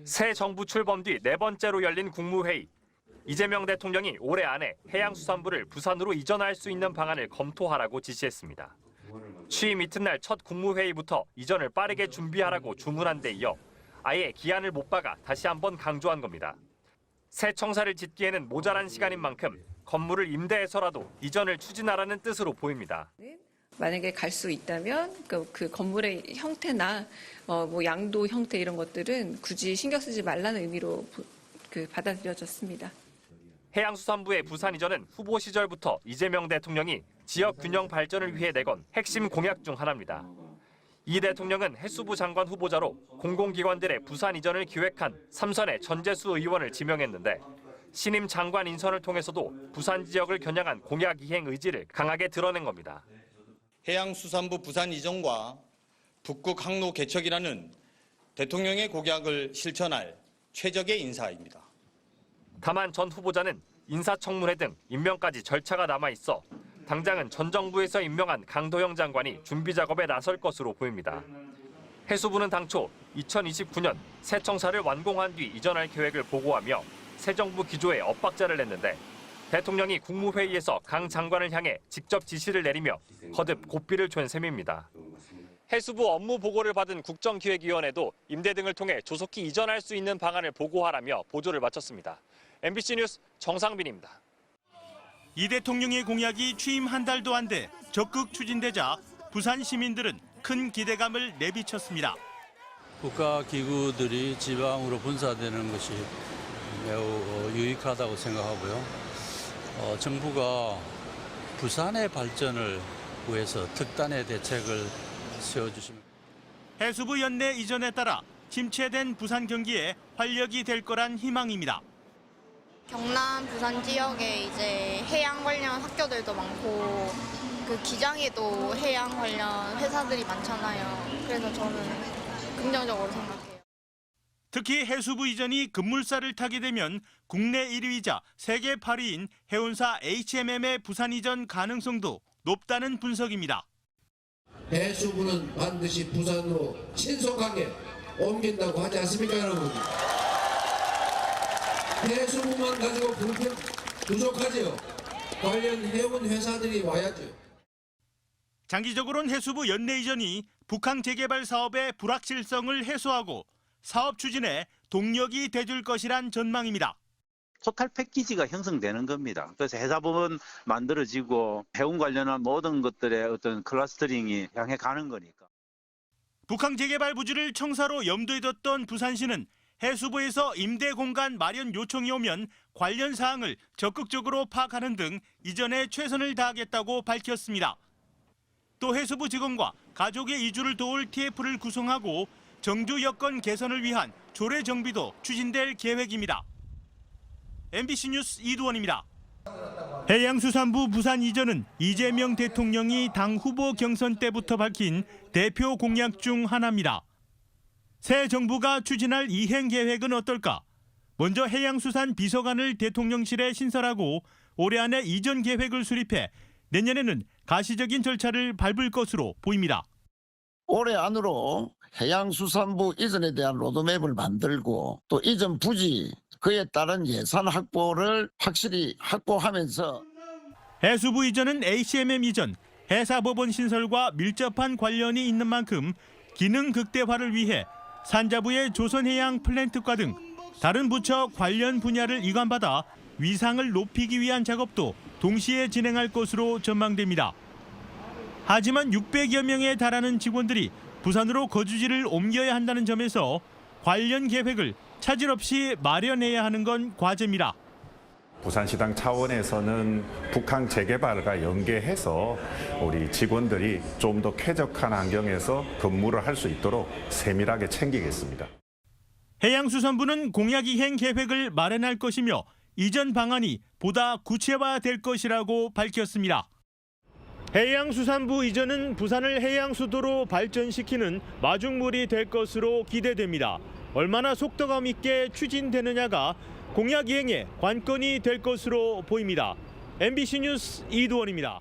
새 정부 출범 뒤 네 번째로 열린 국무회의. 이재명 대통령이 올해 안에 해양수산부를 부산으로 이전할 수 있는 방안을 검토하라고 지시했습니다. 취임 이튿날 첫 국무회의부터 이전을 빠르게 준비하라고 주문한 데 이어 아예 기한을 못 박아 다시 한번 강조한 겁니다. 새 청사를 짓기에는 모자란 시간인 만큼 건물을 임대해서라도 이전을 추진하라는 뜻으로 보입니다. 만약에 갈 수 있다면 그 건물의 형태나 양도 형태 이런 것들은 굳이 신경 쓰지 말라는 의미로 받아들여졌습니다. 해양수산부의 부산 이전은 후보 시절부터 이재명 대통령이 지역 균형 발전을 위해 내건 핵심 공약 중 하나입니다. 이 대통령은 해수부 장관 후보자로 공공기관들의 부산 이전을 기획한 삼선의 전재수 의원을 지명했는데 신임 장관 인선을 통해서도 부산 지역을 겨냥한 공약 이행 의지를 강하게 드러낸 겁니다. 해양수산부 부산 이전과 북극 항로 개척이라는 대통령의 공약을 실천할 최적의 인사입니다. 다만 전 후보자는 인사청문회 등 임명까지 절차가 남아있어 당장은 전 정부에서 임명한 강도영 장관이 준비 작업에 나설 것으로 보입니다. 해수부는 당초 2029년 새 청사를 완공한 뒤 이전할 계획을 보고하며 새 정부 기조에 엇박자를 냈는데 대통령이 국무회의에서 강 장관을 향해 직접 지시를 내리며 거듭 고삐를 준 셈입니다. 해수부 업무 보고를 받은 국정기획위원회도 임대 등을 통해 조속히 이전할 수 있는 방안을 보고하라며 보조를 마쳤습니다. MBC 뉴스 정상빈입니다. 이 대통령의 공약이 취임 한 달도 안 돼 적극 추진되자 부산 시민들은 큰 기대감을 내비쳤습니다. 국가기구들이 지방으로 분사되는 것이 매우 유익하다고 생각하고요. 정부가 부산의 발전을 위해서 특단의 대책을 세워주시면 해수부 연내 이전에 따라 침체된 부산 경기에 활력이 될 거란 희망입니다. 경남 부산 지역에 이제 해양 관련 학교들도 많고 그 기장에도 해양 관련 회사들이 많잖아요. 그래서 저는 긍정적으로 생각해요. 특히 해수부 이전이 급물살을 타게 되면 국내 1위이자 세계 8위인 해운사 HMM의 부산 이전 가능성도 높다는 분석입니다. 해수부는 반드시 부산으로 신속하게 옮긴다고 하지 않습니까, 여러분? 해수부만 가지고 부족하지요. 관련 해운 회사들이 와야죠. 장기적으로는 해수부 연내 이전이 북항 재개발 사업의 불확실성을 해소하고 사업 추진에 동력이 돼줄 것이란 전망입니다. 토탈 패키지가 형성되는 겁니다. 그래서 회사부문 만들어지고 해운 관련한 모든 것들의 어떤 클러스터링이 향해 가는 거니까. 북항 재개발 부지를 청사로 염두에 뒀던 부산시는 해수부에서 임대 공간 마련 요청이 오면 관련 사항을 적극적으로 파악하는 등 이전에 최선을 다하겠다고 밝혔습니다. 또 해수부 직원과 가족의 이주를 도울 TF를 구성하고 정주 여건 개선을 위한 조례 정비도 추진될 계획입니다. MBC 뉴스 이두원입니다. 해양수산부 부산 이전은 이재명 대통령이 당 후보 경선 때부터 밝힌 대표 공약 중 하나입니다. 새 정부가 추진할 이행 계획은 어떨까? 먼저 해양수산 비서관을 대통령실에 신설하고 올해 안에 이전 계획을 수립해 내년에는 가시적인 절차를 밟을 것으로 보입니다. 올해 안으로 해양수산부 이전에 대한 로드맵을 만들고 또 이전 부지 그에 따른 예산 확보를 확실히 확보하면서 해수부 이전은 HMM 이전, 해사법원 신설과 밀접한 관련이 있는 만큼 기능 극대화를 위해 산자부의 조선해양 플랜트과 등 다른 부처 관련 분야를 이관받아 위상을 높이기 위한 작업도 동시에 진행할 것으로 전망됩니다. 하지만 600여 명에 달하는 직원들이 부산으로 거주지를 옮겨야 한다는 점에서 관련 계획을 차질 없이 마련해야 하는 건 과제입니다. 부산시당 차원에서는 북항 재개발과 연계해서 우리 직원들이 좀 더 쾌적한 환경에서 근무를 할 수 있도록 세밀하게 챙기겠습니다. 해양수산부는 공약 이행 계획을 마련할 것이며 이전 방안이 보다 구체화될 것이라고 밝혔습니다. 해양수산부 이전은 부산을 해양수도로 발전시키는 마중물이 될 것으로 기대됩니다. 얼마나 속도감 있게 추진되느냐가 공약 이행의 관건이 될 것으로 보입니다. MBC 뉴스 이두원입니다.